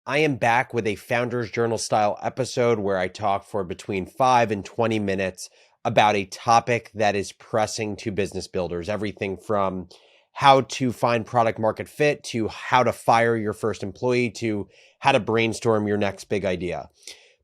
I am back with a Founders Journal style episode where I talk for between 5 and 20 minutes about a topic that is pressing to business builders. Everything from how to find product market fit to how to fire your first employee to how to brainstorm your next big idea.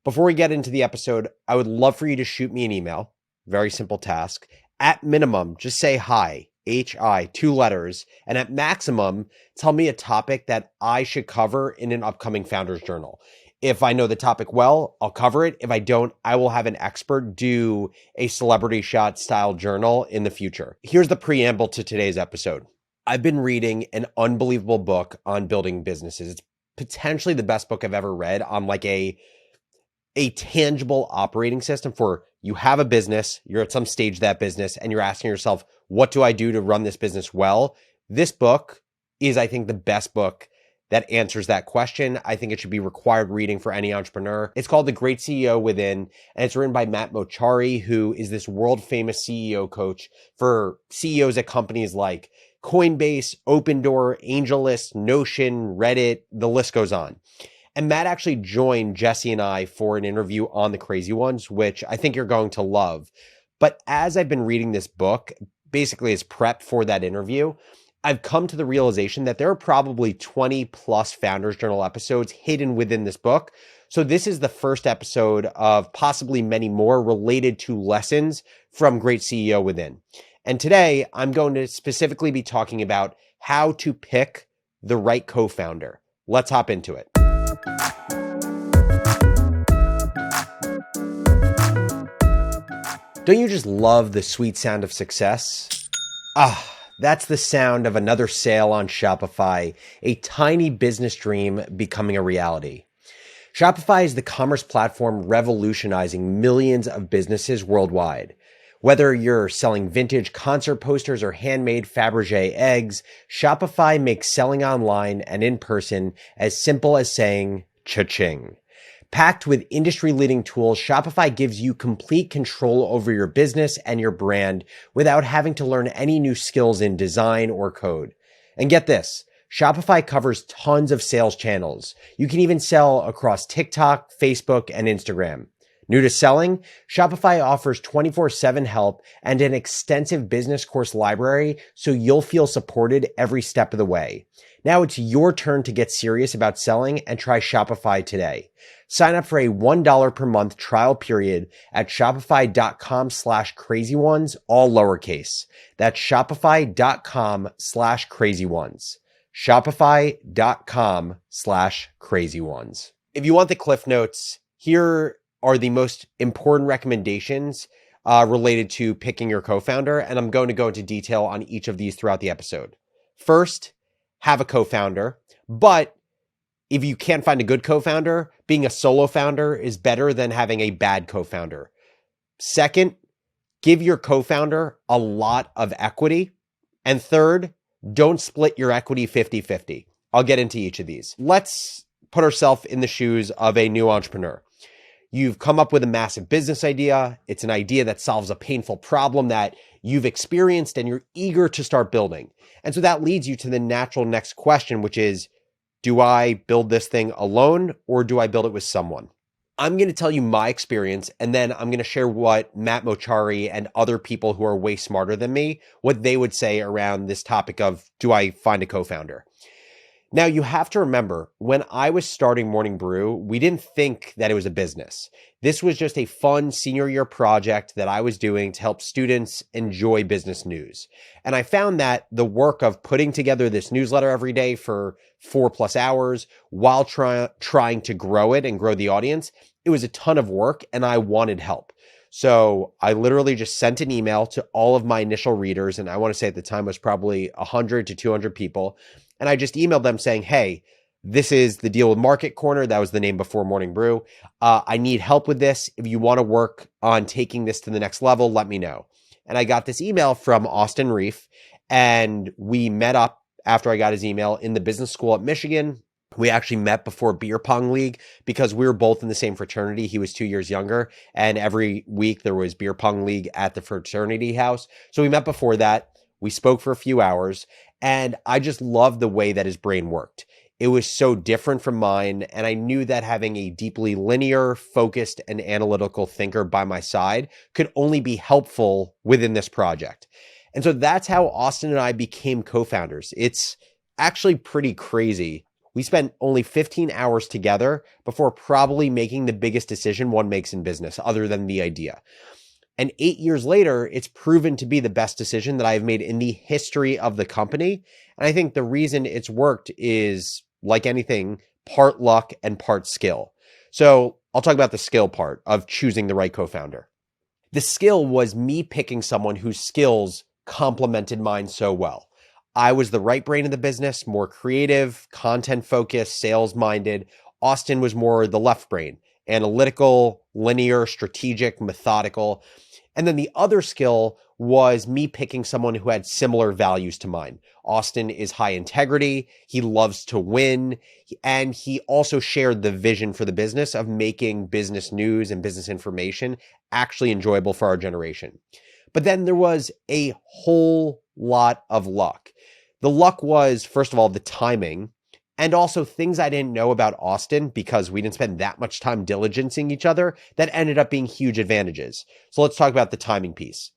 Before we get into the episode, I would love for you to shoot me an email. Very simple task. At minimum, just say hi, HI, 2 letters. And at maximum, tell me a topic that I should cover in an upcoming Founders Journal. If I know the topic well, I'll cover it. If I don't, I will have an expert do a celebrity shot style journal in the future. Here's the preamble to today's episode. I've been reading an unbelievable book on building businesses. It's potentially the best book I've ever read on like a tangible operating system for you have a business, you're at some stage of that business, and you're asking yourself, what do I do to run this business well? This book is, I think, the best book that answers that question. I think it should be required reading for any entrepreneur. It's called The Great CEO Within, and it's written by Matt Mochary, who is this world famous CEO coach for CEOs at companies like Coinbase, Opendoor, AngelList, Notion, Reddit, the list goes on. And Matt actually joined Jesse and I for an interview on The Crazy Ones, which I think you're going to love. But as I've been reading this book, basically as prep for that interview, I've come to the realization that there are probably 20 plus Founders Journal episodes hidden within this book. So this is the first episode of possibly many more related to lessons from Great CEO Within. And today I'm going to specifically be talking about how to pick the right co-founder. Let's hop into it. Don't you just love the sweet sound of success? That's the sound of another sale on Shopify, a tiny business dream becoming a reality. Shopify is the commerce platform revolutionizing millions of businesses worldwide. Whether you're selling vintage concert posters or handmade Fabergé eggs, Shopify makes selling online and in person as simple as saying cha-ching. Packed with industry-leading tools, Shopify gives you complete control over your business and your brand without having to learn any new skills in design or code. And get this, Shopify covers tons of sales channels. You can even sell across TikTok, Facebook, and Instagram. New to selling? Shopify offers 24/7 help and an extensive business course library so you'll feel supported every step of the way. Now it's your turn to get serious about selling and try Shopify today. Sign up for a $1 per month trial period at shopify.com/crazyones, all lowercase. That's shopify.com/crazyones. Shopify.com/crazyones. If you want the Cliff Notes, here are the most important recommendations related to picking your co-founder, and I'm going to go into detail on each of these throughout the episode. First, have a co-founder, but if you can't find a good co-founder, being a solo founder is better than having a bad co-founder. Second, give your co-founder a lot of equity. And third, don't split your equity 50-50. I'll get into each of these. Let's put ourselves in the shoes of a new entrepreneur. You've come up with a massive business idea. It's an idea that solves a painful problem that you've experienced and you're eager to start building. And so that leads you to the natural next question, which is, do I build this thing alone or do I build it with someone? I'm going to tell you my experience, and then I'm going to share what Matt Mochary and other people who are way smarter than me, what they would say around this topic of, do I find a co-founder? Now, you have to remember, when I was starting Morning Brew, we didn't think that it was a business. This was just a fun senior year project that I was doing to help students enjoy business news. And I found that the work of putting together this newsletter every day for 4+ hours while trying to grow it and grow the audience, it was a ton of work and I wanted help. So I literally just sent an email to all of my initial readers. And I want to say at the time it was probably 100 to 200 people. And I just emailed them saying, hey, this is the deal with Market Corner. That was the name before Morning Brew. I need help with this. If you want to work on taking this to the next level, let me know. And I got this email from Austin Reef, and we met up after I got his email in the business school at Michigan. We actually met before beer pong league because we were both in the same fraternity. He was 2 years younger, and every week there was beer pong league at the fraternity house. So we met before that. We spoke for a few hours, and I just loved the way that his brain worked. It was so different from mine, and I knew that having a deeply linear, focused, and analytical thinker by my side could only be helpful within this project. And so that's how Austin and I became co-founders. It's actually pretty crazy. We spent only 15 hours together before probably making the biggest decision one makes in business, other than the idea. And 8 years later, it's proven to be the best decision that I've made in the history of the company. And I think the reason it's worked is, like anything, part luck and part skill. So I'll talk about the skill part of choosing the right co-founder. The skill was me picking someone whose skills complemented mine so well. I was the right brain in the business, more creative, content focused, sales minded. Austin was more the left brain, analytical, linear, strategic, methodical. And then the other skill was me picking someone who had similar values to mine. Austin is high integrity. He loves to win. And he also shared the vision for the business of making business news and business information actually enjoyable for our generation. But then there was a whole lot of luck. The luck was, first of all, the timing, and also things I didn't know about Austin because we didn't spend that much time diligencing each other that ended up being huge advantages. So let's talk about the timing piece.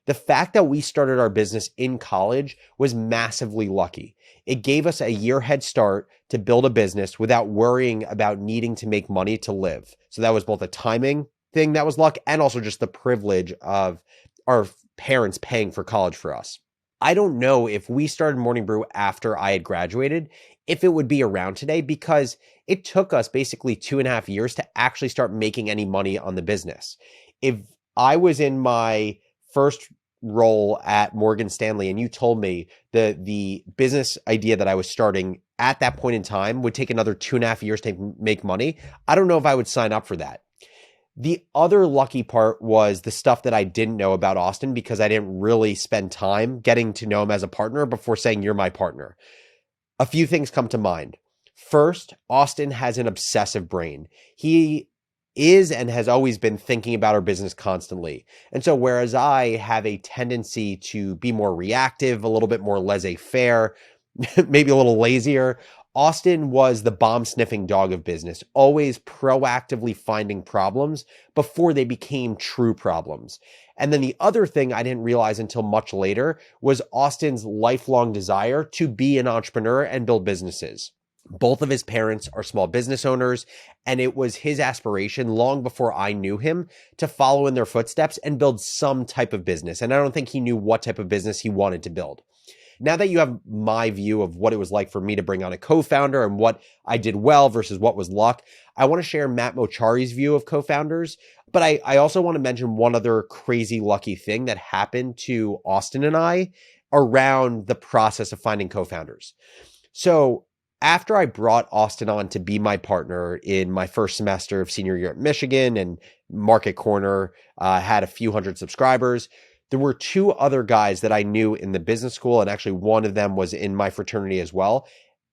The fact that we started our business in college was massively lucky. It gave us a year head start to build a business without worrying about needing to make money to live. So that was both a timing thing that was luck and also just the privilege of our parents paying for college for us. I don't know if we started Morning Brew after I had graduated, if it would be around today, because it took us basically 2.5 years to actually start making any money on the business. If I was in my first role at Morgan Stanley and you told me the business idea that I was starting at that point in time would take another 2.5 years to make money, I don't know if I would sign up for that. The other lucky part was the stuff that I didn't know about Austin because I didn't really spend time getting to know him as a partner before saying, you're my partner. A few things come to mind. First, Austin has an obsessive brain. He is and has always been thinking about our business constantly. And so whereas I have a tendency to be more reactive, a little bit more laissez-faire, maybe a little lazier, Austin was the bomb-sniffing dog of business, always proactively finding problems before they became true problems. And then the other thing I didn't realize until much later was Austin's lifelong desire to be an entrepreneur and build businesses. Both of his parents are small business owners, and it was his aspiration long before I knew him to follow in their footsteps and build some type of business. And I don't think he knew what type of business he wanted to build. Now that you have my view of what it was like for me to bring on a co-founder and what I did well versus what was luck, I want to share Matt Mochari's view of co-founders. But I also want to mention one other crazy lucky thing that happened to Austin and I around the process of finding co-founders. So after I brought Austin on to be my partner in my first semester of senior year at Michigan and Market Corner had a few hundred subscribers, there were two other guys that I knew in the business school, and actually one of them was in my fraternity as well.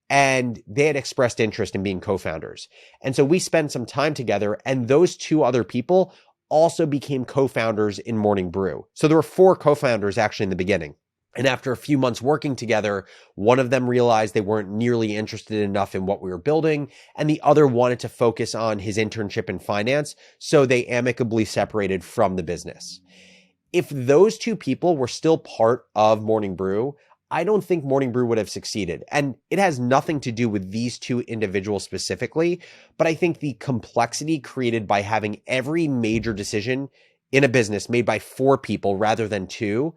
And they had expressed interest in being co-founders. And so we spent some time together, and those two other people also became co-founders in Morning Brew. So there were 4 co-founders actually in the beginning. And after a few months working together, one of them realized they weren't nearly interested enough in what we were building, and the other wanted to focus on his internship in finance, so they amicably separated from the business. If those two people were still part of Morning Brew, I don't think Morning Brew would have succeeded. And it has nothing to do with these two individuals specifically, but I think the complexity created by having every major decision in a business made by 4 people rather than 2,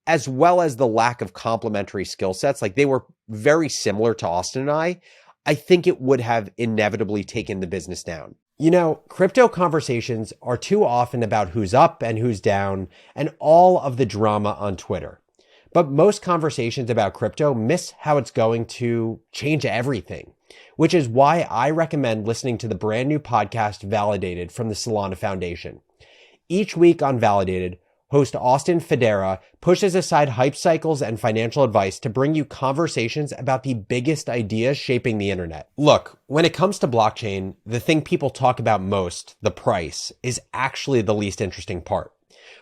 as well as the lack of complementary skill sets, like they were very similar to Austin and I think it would have inevitably taken the business down. You know, crypto conversations are too often about who's up and who's down and all of the drama on Twitter. But most conversations about crypto miss how it's going to change everything, which is why I recommend listening to the brand new podcast Validated from the Solana Foundation. Each week on Validated, host Austin Federa pushes aside hype cycles and financial advice to bring you conversations about the biggest ideas shaping the internet. Look, when it comes to blockchain, the thing people talk about most, the price, is actually the least interesting part.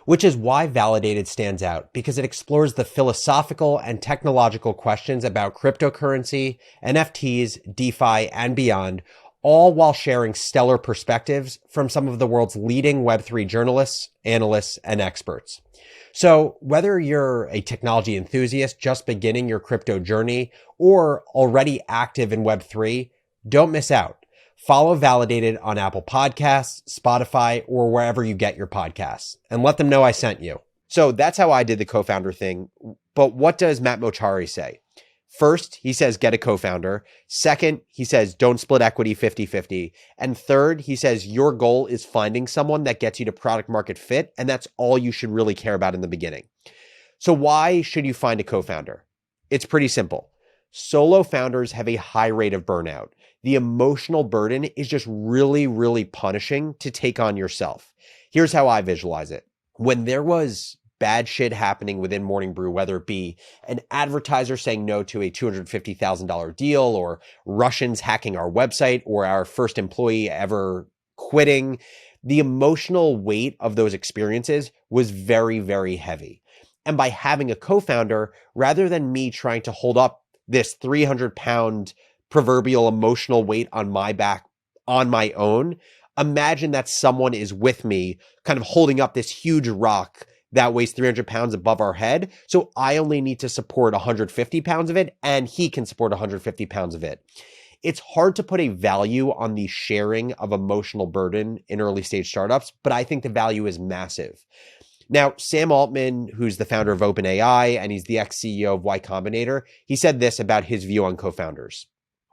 Which is why Validated stands out, because it explores the philosophical and technological questions about cryptocurrency, NFTs, DeFi, and beyond, all while sharing stellar perspectives from some of the world's leading Web3 journalists, analysts, and experts. So whether you're a technology enthusiast just beginning your crypto journey or already active in Web3, don't miss out. Follow Validated on Apple Podcasts, Spotify, or wherever you get your podcasts, and let them know I sent you. So that's how I did the co-founder thing. But what does Matt Mochary say? First, he says, get a co-founder. Second, he says, don't split equity 50-50. And third, he says, your goal is finding someone that gets you to product market fit. And that's all you should really care about in the beginning. So why should you find a co-founder? It's pretty simple. Solo founders have a high rate of burnout. The emotional burden is just really, really punishing to take on yourself. Here's how I visualize it. When there was bad shit happening within Morning Brew, whether it be an advertiser saying no to a $250,000 deal, or Russians hacking our website, or our first employee ever quitting, the emotional weight of those experiences was very, very heavy. And by having a co-founder, rather than me trying to hold up this 300-pound proverbial emotional weight on my back on my own, imagine that someone is with me kind of holding up this huge rock that weighs 300 pounds above our head. So I only need to support 150 pounds of it, and he can support 150 pounds of it. It's hard to put a value on the sharing of emotional burden in early stage startups, but I think the value is massive. Now, Sam Altman, who's the founder of OpenAI, and he's the ex-CEO of Y Combinator, he said this about his view on co-founders.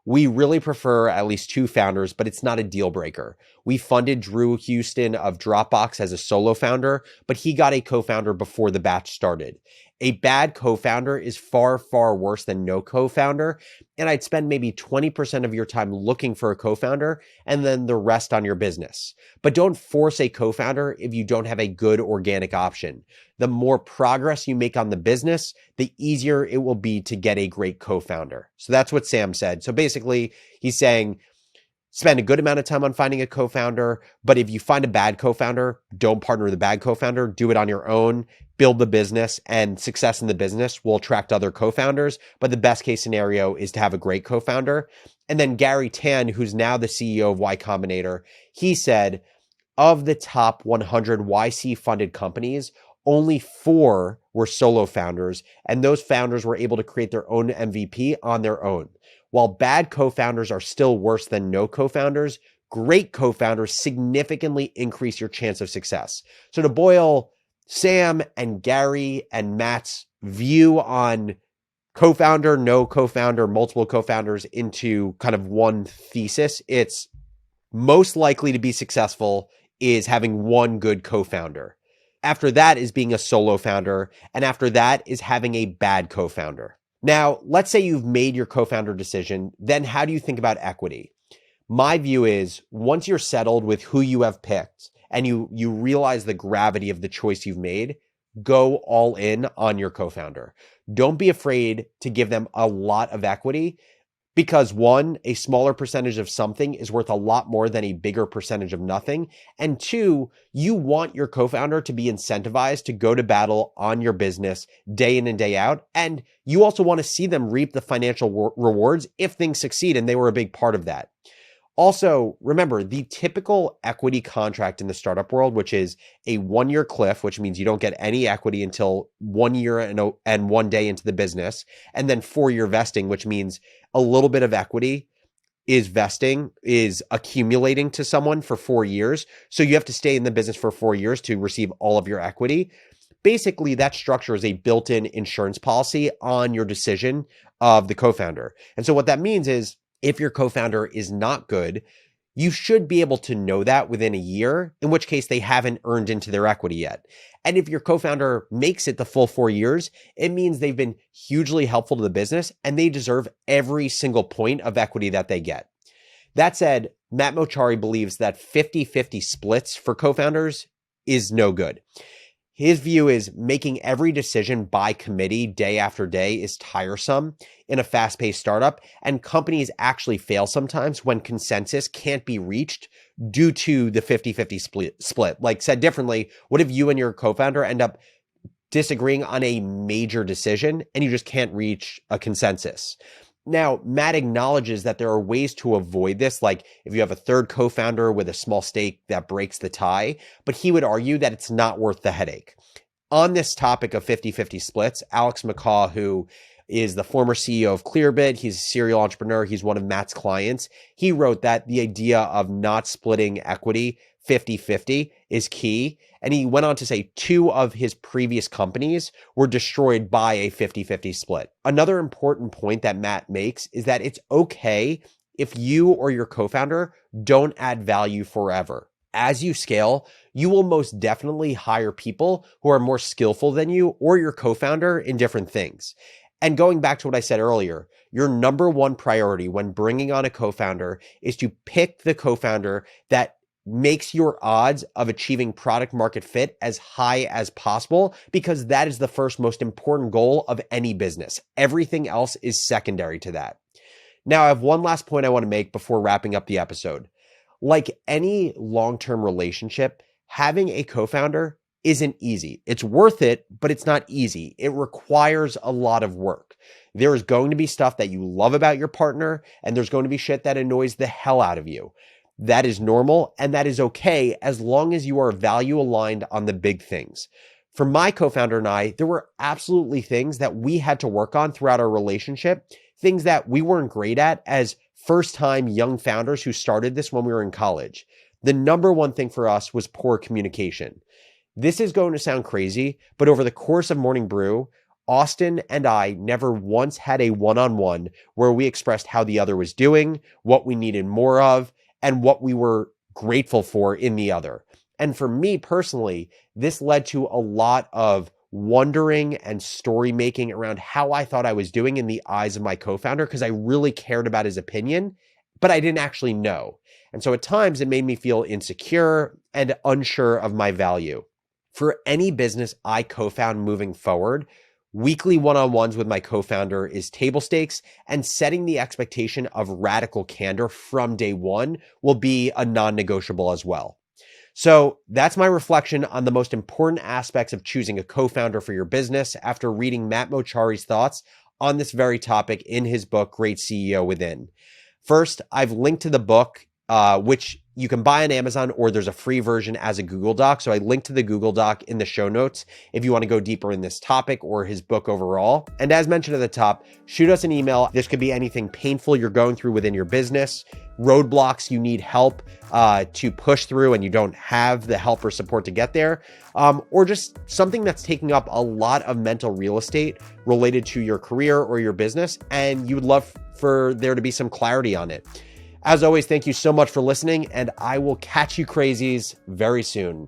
We really prefer at least two founders, but it's not a deal breaker. We funded Drew Houston of Dropbox as a solo founder, but he got a co-founder before the batch started. A bad co-founder is far, far worse than no co-founder. And I'd spend maybe 20% of your time looking for a co-founder and then the rest on your business. But don't force a co-founder if you don't have a good organic option. The more progress you make on the business, the easier it will be to get a great co-founder. So that's what Sam said. So basically, he's saying, spend a good amount of time on finding a co-founder, but if you find a bad co-founder, don't partner with a bad co-founder, do it on your own, build the business, and success in the business will attract other co-founders. But the best case scenario is to have a great co-founder. And then Gary Tan, who's now the CEO of Y Combinator, he said, of the top 100 YC funded companies, only 4 were solo founders, and those founders were able to create their own MVP on their own. While bad co-founders are still worse than no co-founders, great co-founders significantly increase your chance of success. So to boil Sam and Gary and Matt's view on co-founder, no co-founder, multiple co-founders into kind of one thesis, it's most likely to be successful is having one good co-founder. After that is being a solo founder, and after that is having a bad co-founder. Now, let's say you've made your co-founder decision, then how do you think about equity? My view is once you're settled with who you have picked and you realize the gravity of the choice you've made, go all in on your co-founder. Don't be afraid to give them a lot of equity because one, a smaller percentage of something is worth a lot more than a bigger percentage of nothing. And two, you want your co-founder to be incentivized to go to battle on your business day in and day out. And you also want to see them reap the financial rewards if things succeed, and they were a big part of that. Also, remember the typical equity contract in the startup world, which is a 1-year cliff, which means you don't get any equity until 1 year and 1 day into the business, and then 4-year vesting, which means a little bit of equity is accumulating to someone for 4 years. So you have to stay in the business for 4 years to receive all of your equity. Basically, that structure is a built-in insurance policy on your decision of the co-founder. And so what that means is if your co-founder is not good, you should be able to know that within a year, in which case they haven't earned into their equity yet. And if your co-founder makes it the full 4 years, it means they've been hugely helpful to the business and they deserve every single point of equity that they get. That said, Matt Mochary believes that 50-50 splits for co-founders is no good. His view is making every decision by committee day after day is tiresome in a fast-paced startup, and companies actually fail sometimes when consensus can't be reached due to the 50-50 split. Like, said differently, what if you and your co-founder end up disagreeing on a major decision and you just can't reach a consensus? Now, Matt acknowledges that there are ways to avoid this, like if you have a third co-founder with a small stake that breaks the tie, but he would argue that it's not worth the headache. On this topic of 50-50 splits, Alex McCaw, who is the former CEO of Clearbit, he's a serial entrepreneur, he's one of Matt's clients, he wrote that the idea of not splitting equity 50-50 is key. And he went on to say 2 of his previous companies were destroyed by a 50-50 split. Another important point that Matt makes is that it's okay if you or your co-founder don't add value forever. As you scale, you will most definitely hire people who are more skillful than you or your co-founder in different things. And going back to what I said earlier, your number one priority when bringing on a co-founder is to pick the co-founder that makes your odds of achieving product market fit as high as possible, because that is the first most important goal of any business. Everything else is secondary to that. Now, I have one last point I want to make before wrapping up the episode. Like any long-term relationship, having a co-founder isn't easy. It's worth it, but it's not easy. It requires a lot of work. There is going to be stuff that you love about your partner, and there's going to be shit that annoys the hell out of you. That is normal, and that is okay as long as you are value aligned on the big things. For my co-founder and I, there were absolutely things that we had to work on throughout our relationship, things that we weren't great at as first-time young founders who started this when we were in college. The number one thing for us was poor communication. This is going to sound crazy, but over the course of Morning Brew, Austin and I never once had a one-on-one where we expressed how the other was doing, what we needed more of, and what we were grateful for in the other. And for me personally, this led to a lot of wondering and story making around how I thought I was doing in the eyes of my co-founder, because I really cared about his opinion, but I didn't actually know. And so at times it made me feel insecure and unsure of my value. For any business I co-found moving forward, weekly one-on-ones with my co-founder is table stakes, and setting the expectation of radical candor from day one will be a non-negotiable as well. So that's my reflection on the most important aspects of choosing a co-founder for your business after reading Matt Mochari's thoughts on this very topic in his book, Great CEO Within. First, I've linked to the book, which you can buy on Amazon, or there's a free version as a Google Doc. So I linked to the Google Doc in the show notes if you want to go deeper in this topic or his book overall. And as mentioned at the top, shoot us an email. This could be anything painful you're going through within your business, roadblocks you need help to push through and you don't have the help or support to get there, or just something that's taking up a lot of mental real estate related to your career or your business, and you would love for there to be some clarity on it. As always, thank you so much for listening, and I will catch you crazies very soon.